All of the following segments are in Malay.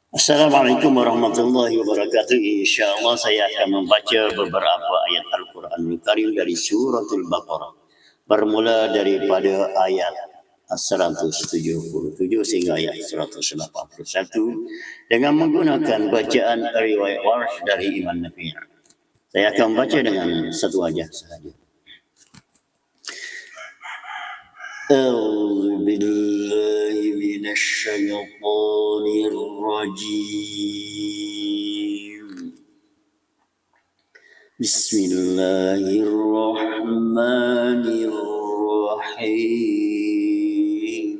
Assalamualaikum warahmatullahi wabarakatuh. Insyaallah saya akan membaca beberapa ayat Al-Qur'anul Karim dari suratul Baqarah. Bermula daripada ayat 177 sehingga ayat 181 dengan menggunakan bacaan riwayat Warsh dari Imam Nafi'. Saya akan membaca dengan satu wajah sahaja. أعوذ بالله من الشيطان الرجيم بسم الله الرحمن الرحيم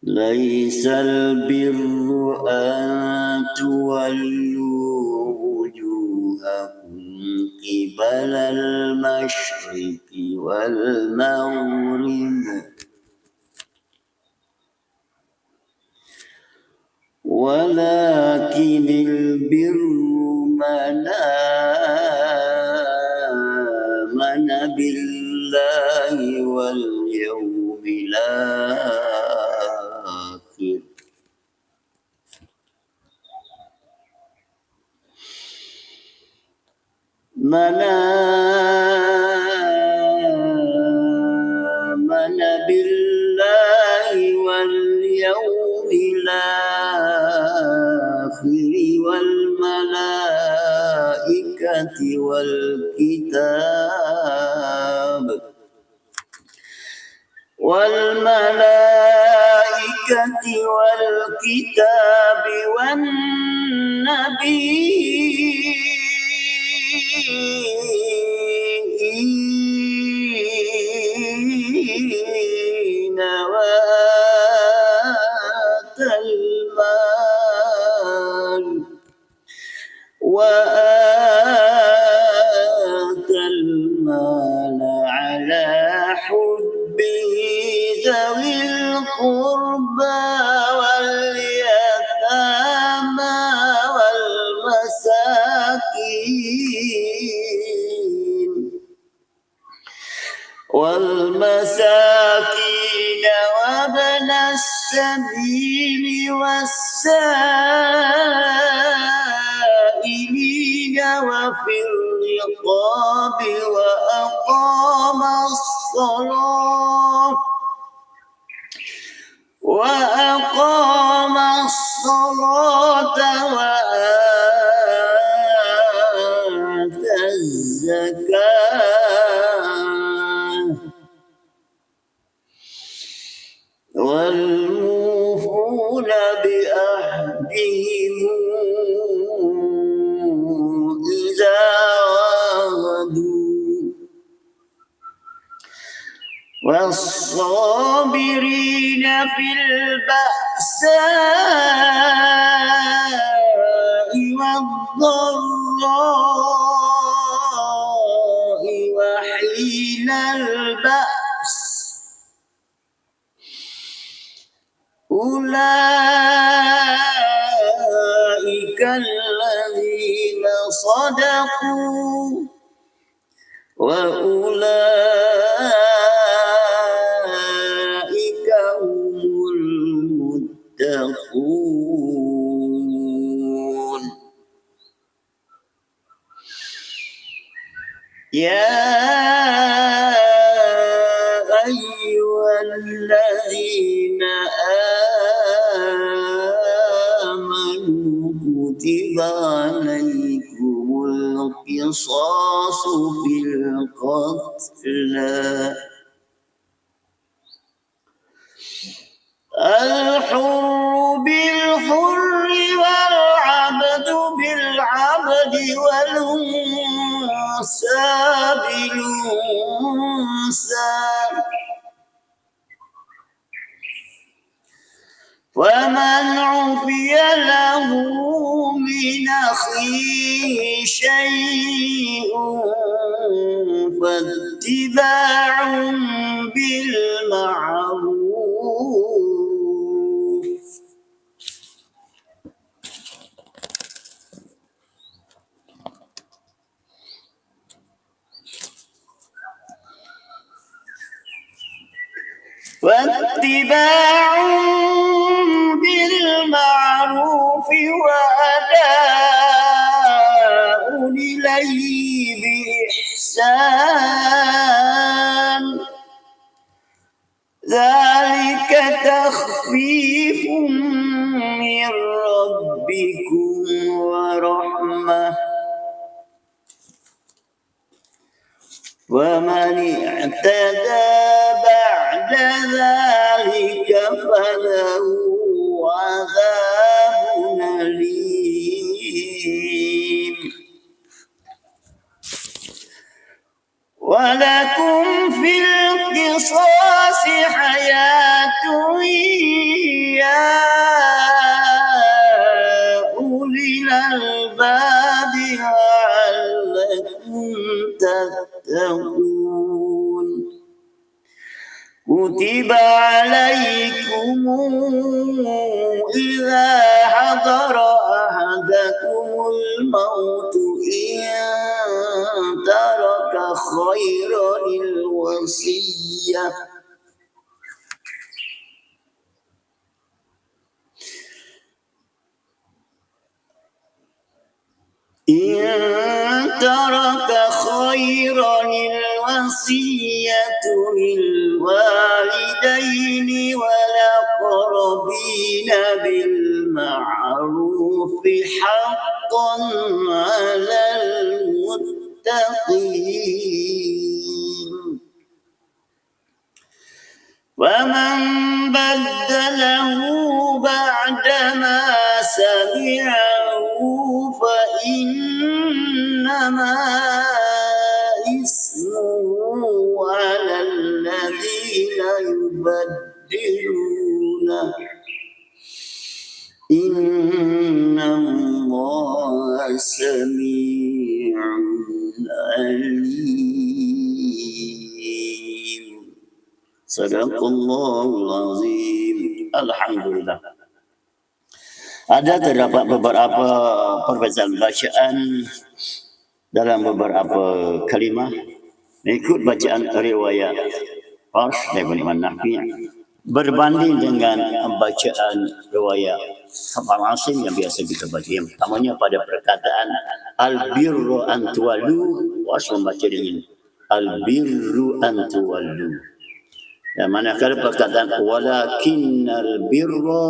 ليس البر أن تولوا وجوهكم قبل المشرق والمغرب ولكن البر من آمن بالله واليوم الآخر من آمن بالله واليوم الآخر والملائكة والكتاب والنبيين وآتى المال على حبه ذوي القربى واليتامى والمساكين وابن السبيل والسائلين وفي الرقاب وأقام الصلاة وآتى الزكاة والموفون بعهدهم إذا عاهدوا والصابرين في البأساء والضراء وحين البأس أولئك الذين صدقوا وأولئك هم المتقون يا أيها الذين آمنوا كتب عليكم القصاص في القتلى الحر بالحر والعبد بالعبد والأنثى بالأنثى ومن عفي له من أخيه شيء فاتباع بالمعروف واتباع ذلك تخفيف من ربكم ورحمة ومن اعتدى بعد ذلك فله عذاب أليم ولكم في القصاص حياة يا أولي الألباب لعلكم تتقون كتب عليكم إذا حضر أحدكم الموت إن ترك خيرا الوصية للوالدين والأقربين بالمعروف حقا على المتقين ومن بدله بعدما سمعه فإنما إثمه على الذين يبدلونه إن الله سميع عليم صدق الله العظيم. Alhamdulillah. Ada terdapat beberapa perbezaan bacaan dalam beberapa kalimah mengikut bacaan riwayat Warsh daripada Imam Nafi' berbanding dengan bacaan riwayat Hafal Asim yang biasa kita baca. Yang pertamanya pada perkataan al-birru an tuwallu, Warsh membaca dengan al-birru an tuwallu. Dan manakala perkataan walakinnal birra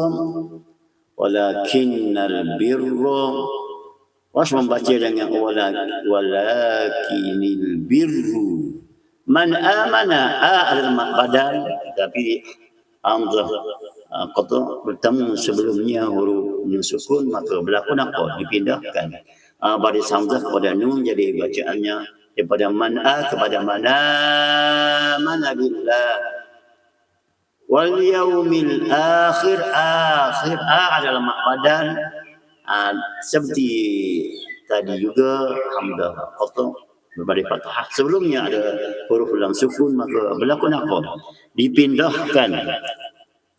Warsh membaca dengan walakinil birru man amana al-badal, tapi hamzah qata bertemu sebelumnya huruf nun sukun, maka berlaku apa? Dipindahkan baris hamzah kepada nun, jadi bacaannya daripada man'a kepada mana billah wal yaumil akhir. Akhir adalah makbadan, seperti tadi juga hamzah qata berbalik fathah. Sebelumnya ada huruf lam sukun, maka berlaku apa? Dipindahkan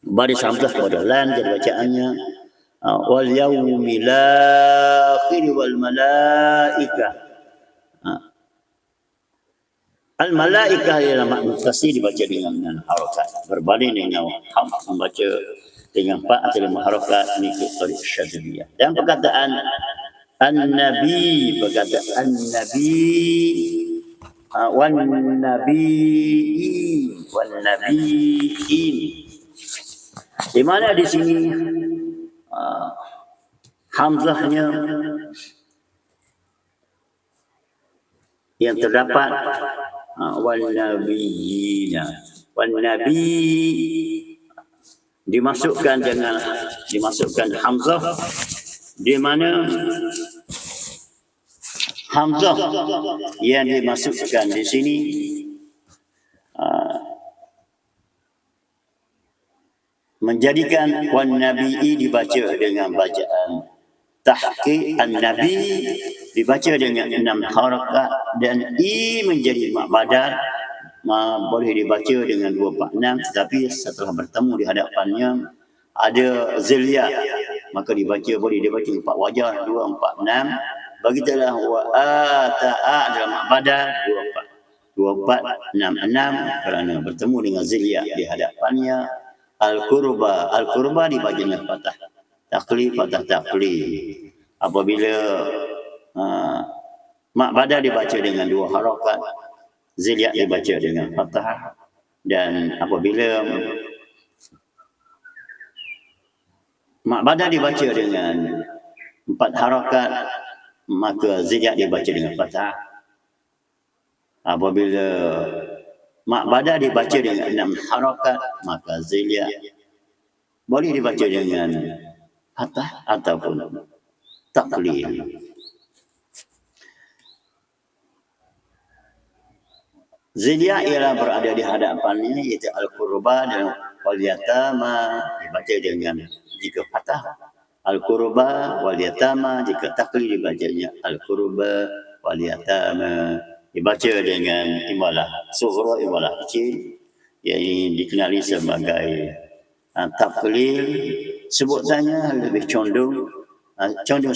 baris hamzah kepada lam, jadi bacaannya wal yaumil akhir wal malaikah. Al-malaikah ialah mutasil dibaca dengan harakat, berbanding dengan hamzah membaca dengan fa atau dengan harakat ini tariq syadziliyah. Dan perkataan an-nabi, perkataan nabi wan nabiin, di mana di sini hamzahnya yang terdapat wan nabiyina, wan nabi dimasukkan hamzah, di mana hamzah yang dimasukkan di sini menjadikan wan nabii dibaca dengan bacaan tahqiq, an-nabi dibaca dengan 6 harakat, dan i menjadi makbadan boleh dibaca dengan 246, tetapi setelah bertemu di hadapannya ada ziliyah, maka boleh dibaca 4 wajah 246. Begitulah wa ata'a dalam makbadan 2466 kerana bertemu dengan ziliyah di hadapannya. Al-qurba dibaca dengan fathah taklif, fathah taklif. Apabila makbadah dibaca dengan 2 harakat, ziliyah dibaca dengan fathah, dan apabila mak badal dibaca dengan 4 harakat, maka ziyad dibaca dengan fathah. Apabila mak badal dibaca dengan 6 harakat, maka ziyad boleh dibaca dengan fathah ataupun taqlil. Ziyad ialah berada di hadapannya, iaitu al-qurba dan wal yatama dibaca dengan jika fathah al-qurba wal yatama, jika taqlil dibacanya al-qurba wal yatama, dibaca dengan imalah sughra, imalah kecil, yang dikenali sebagai taqlil. Sebutannya lebih condong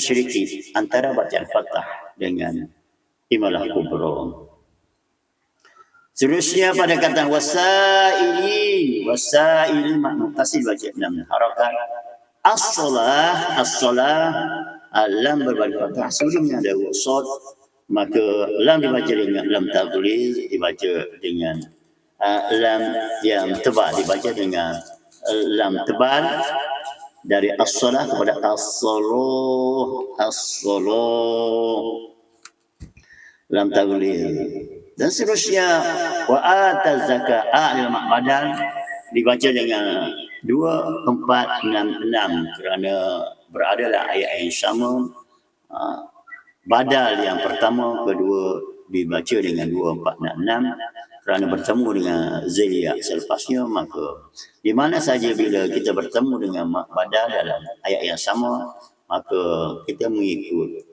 sedikit antara bacaan fathah dengan imalah kubra. Seterusnya pada kata wasailin, wasailin muttasil baca 6 harakat. As-salah lam berbalik fathah, sebelumnya ada wasad, maka lam dibaca dengan lam taqlil, dibaca dengan lam yang tebal, dibaca dengan lam tebal dari as-salah kepada as-salah, lam taqlil. Dan seterusnya wa ataz zakat, adalah mak badal, dibaca dengan 2, 4, 6, 6 kerana beradalah ayat yang sama. Badal yang pertama, kedua dibaca dengan 2, 4, 6 kerana bertemu dengan ziliyah selepasnya. Maka di mana saja bila kita bertemu dengan mak badal dalam ayat yang sama, maka kita mengikut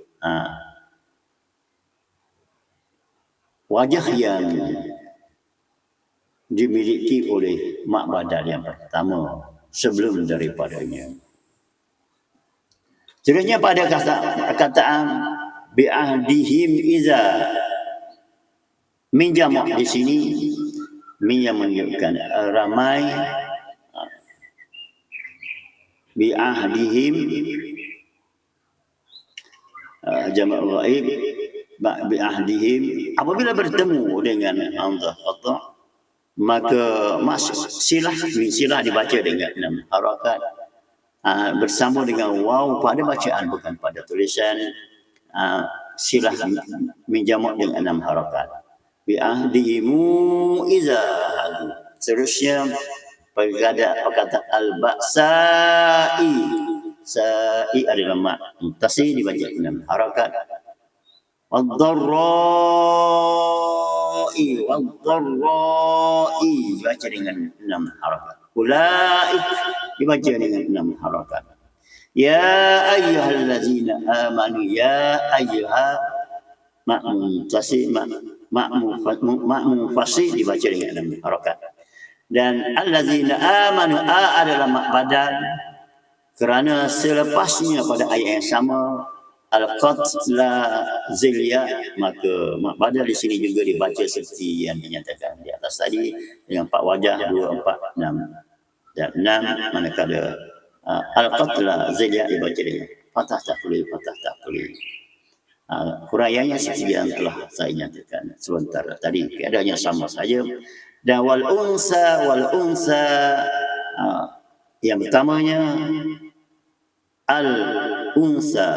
wajah yang dimiliki oleh mak badal yang pertama sebelum daripadanya. Seterusnya pada kataan bi'ahdihim iza, min jamak di sini, min yang menunjukkan ramai, bi'ahdihim jamak ghaib, bi'ahdihim apabila bertemu dengan hamzah qata', maka silah dibaca dengan 6 harakat bersama dengan waw pada bacaan, bukan pada tulisan. Silah menjamak dengan 6 harakat. Bi'ahdihimu iza. Seterusnya perkataan al-ba'sa'i, sa'i adalah mak muttasil, dibaca 6 harakat. Wad-dharra'i, wad-dharra'i dibaca dengan 6 harakat. Ulaik dibaca dengan 6 harakat. Ya ayyuhallazina amanu, ya ayyuha ma'mum fasih dibaca dengan 6 harakat. Dan allazina amanu adalah mak badal kerana selepasnya pada ayat yang sama al-qatla ziliyah, maka mak badal di sini juga dibaca seperti yang dinyatakan di atas tadi dengan 4 wajah, 2, 4, 6 dan 6, manakala al-qatla ziliyah dibaca dengan fathah taqlil, fathah taqlil. Huraiannya seperti yang telah saya nyatakan sebentar tadi, keadaannya sama saja. Dan wal unsa yang pertamanya al-unsa,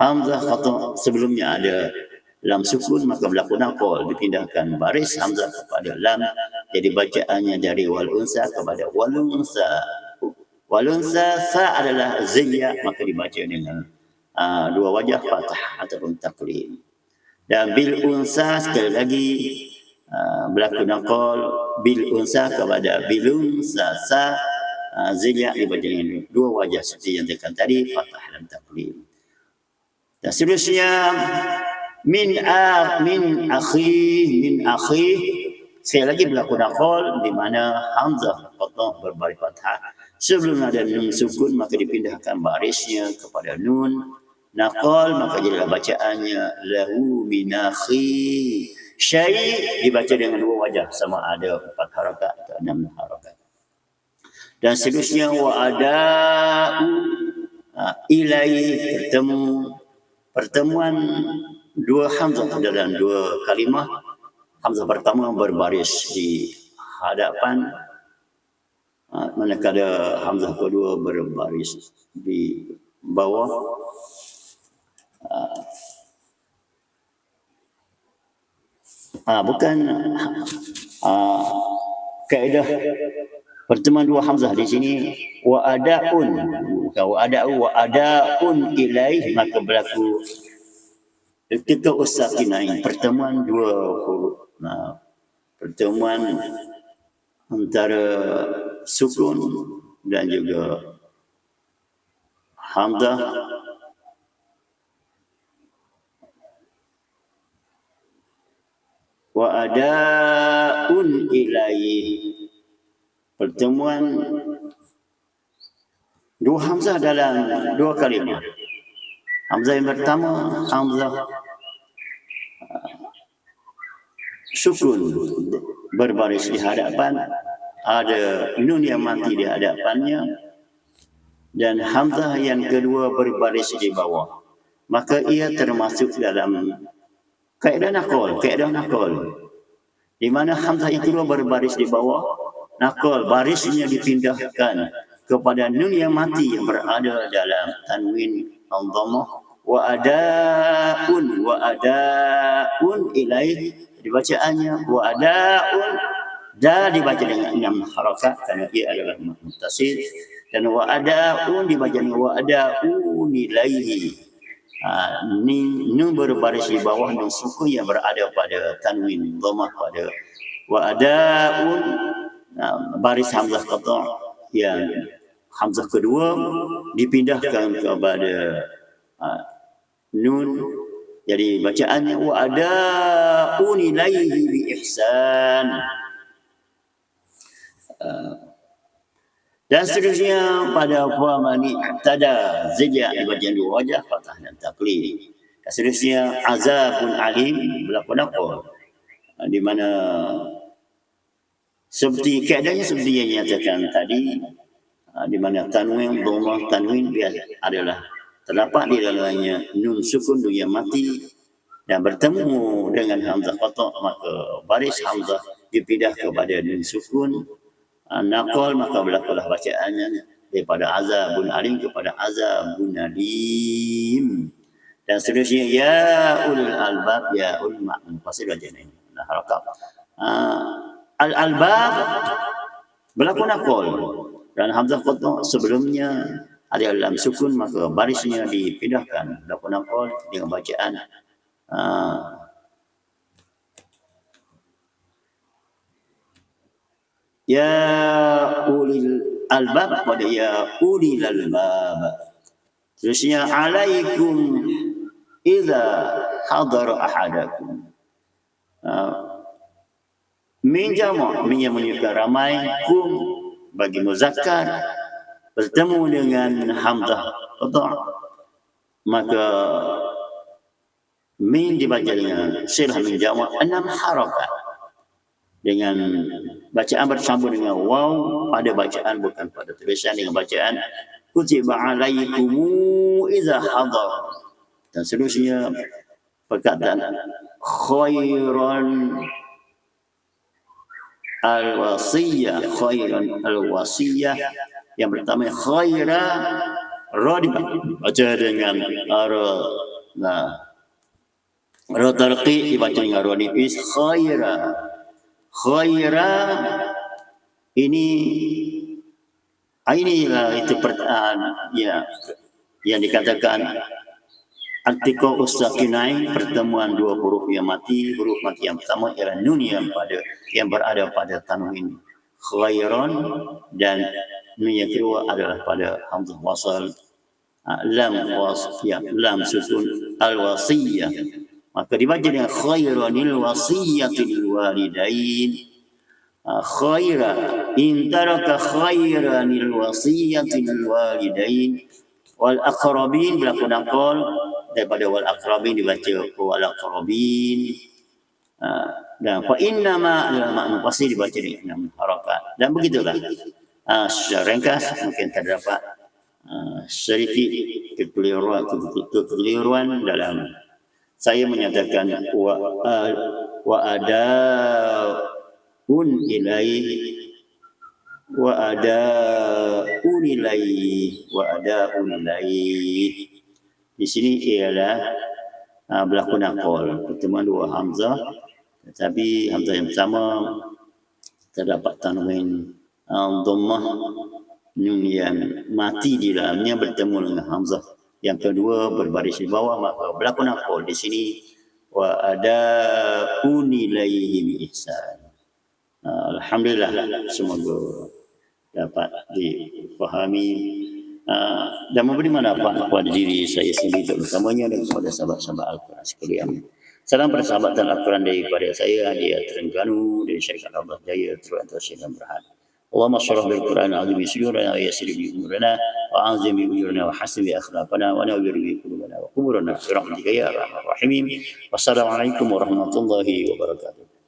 hamzah qata' sebelumnya ada lam sukun, maka berlaku naqal, dipindahkan baris hamzah kepada lam, jadi bacaannya dari wal unsa kepada wal unsa. Wal unsa sa adalah ziliyah, maka dibaca dengan 2 wajah, fathah ataupun taqlil. Dan bil unsa sekali lagi berlaku naqal, bil unsa kepada bil unsa, sa ziliyah dibaca dengan 2 wajah seperti yang dikatakan tadi, fathah dan taqlil. Dan seterusnya min akhi sekali lagi berlaku naqal, di mana hamzah qata' berbaris fathah, sebelum ada nun sukun maka dipindahkan barisnya kepada nun naqal, maka jadilah bacaannya lahu min akhi syai', dibaca dengan 2 wajah, sama ada 4 harakat atau 6 harakat. Dan seterusnya wa ada'u ilai, pertemuan 2 hamzah dalam 2 kalimah. Hamzah pertama berbaris di hadapan Manakala hamzah kedua berbaris di bawah, bukan kaedah pertemuan dua hamzah di sini wa adaun, bukan wa adaun ilaih, maka berlaku ketika usakinain, pertemuan dua huruf. Pertemuan antara sukun dan juga hamzah wa adaun ilaih, pertemuan dua hamzah dalam dua kalimah. Hamzah yang pertama hamzah sukun berbaris di hadapan, ada nun yang mati di hadapannya, dan hamzah yang kedua berbaris di bawah, maka ia termasuk dalam kaedah nakol, di mana hamzah yang kedua berbaris di bawah, nakol barisnya dipindahkan kepada nun yang mati yang berada dalam tanwin al-dhammah, wa adaun ilaih, dibacaannya wa adaun, da dibaca dengan 6 harakat kerana ia adalah muttasil, dan wa adaun dibaca dengan wa adaun ilaihi. Nun berbaris di bawah nun sukun yang berada pada tanwin dhammah pada wa adaun, baris hamzah qata' yang hamzah kedua dipindahkan kepada nun, jadi bacaannya wa adaun ilaihi bi ihsan. Dan seterusnya pada mani tada zija dibaca dua wajah fathah dan taqlid. Seterusnya azabun alim berlaku nakal, di mana seperti keadaannya seperti yang dinyatakan tadi, di mana tanwin dhammah tanwin biasa adalah terdapat di dalamnya nun sukun yang mati dan bertemu dengan hamzah qata', maka baris hamzah dipindah kepada nun sukun nakal, maka berlakulah bacaannya daripada azabun alim kepada azabun alim. Dan seterusnya ya ulul albab, ya ul ma'mun fasil wajanain, harakat al-albab berlaku nakal, dan hamzah qata' sebelumnya ada dalam sukun, maka barisnya dipindahkan berlaku nakal dengan bacaan ya ulil albab pada ya ulil albab. Terusnya alaikum idza hadara ahadakum, min jama' min yang menunjukkan ramai, kum bagi muzakkar bertemu dengan hamzah qata', maka min dibaca dengan silah min jama' 6 harakat dengan bacaan bersambung dengan waw pada bacaan, bukan pada tulisan, dengan bacaan kutiba alaikumu idza hadar. Dan seterusnya perkataan khairan al-wasiyah, yang pertama khaira ra dibaca dengan ra tarqi dibaca dengan ra nipis, khaira inilah itu ya yang dikatakan artikel ustakinain, pertemuan dua huruf yang mati. Huruf mati yang pertama ialah nun yang berada pada tanwin khairan, dan nun yang kedua adalah pada hamzah wasal lam sukun al-wasiyah, maka dibaca dengan khairanil wasiyatil walidain. Khaira in taraka khairanil wasiyatil walidain wal aqrabin berlaku nakal, daripada wal aqrabin dibaca wal aqrabin, dan fa inna ma adalah makna pasti dibaca dengan 6 harakat. Dan begitulah secara ringkas mungkin terdapat sedikit kekeliruan dalam saya menyatakan wa adaun ilaihi wa ada'u ilaih. Di sini ialah berlaku naqal, pertemuan dua hamzah, tetapi hamzah yang pertama terdapat tanwin dhammah, nun yang mati di dalamnya bertemu dengan hamzah yang kedua berbaris di bawah, maka berlaku naqal di sini wa ada'u ilaihi bi ihsan. Alhamdulillah, semoga dapat dipahami dan memberi manfaat kepada diri saya sendiri terutamanya dan kepada sahabat-sahabat Al-Quran sekalian. Salam persahabatan Al-Quran daripada saya, Hadiah Terengganu dari Syarikat Allah Jaya Teruantara Syedang Berhad. Allahumma syrah bil Quran al-azim sudurana wa yassir bi umurana wa azim bi ujurana wa hasin bi akhlaqana wa nawwir bi qulubana wa quburana bi rahmatika ya arhamar rahimin. Wassalamualaikum warahmatullahi wabarakatuh.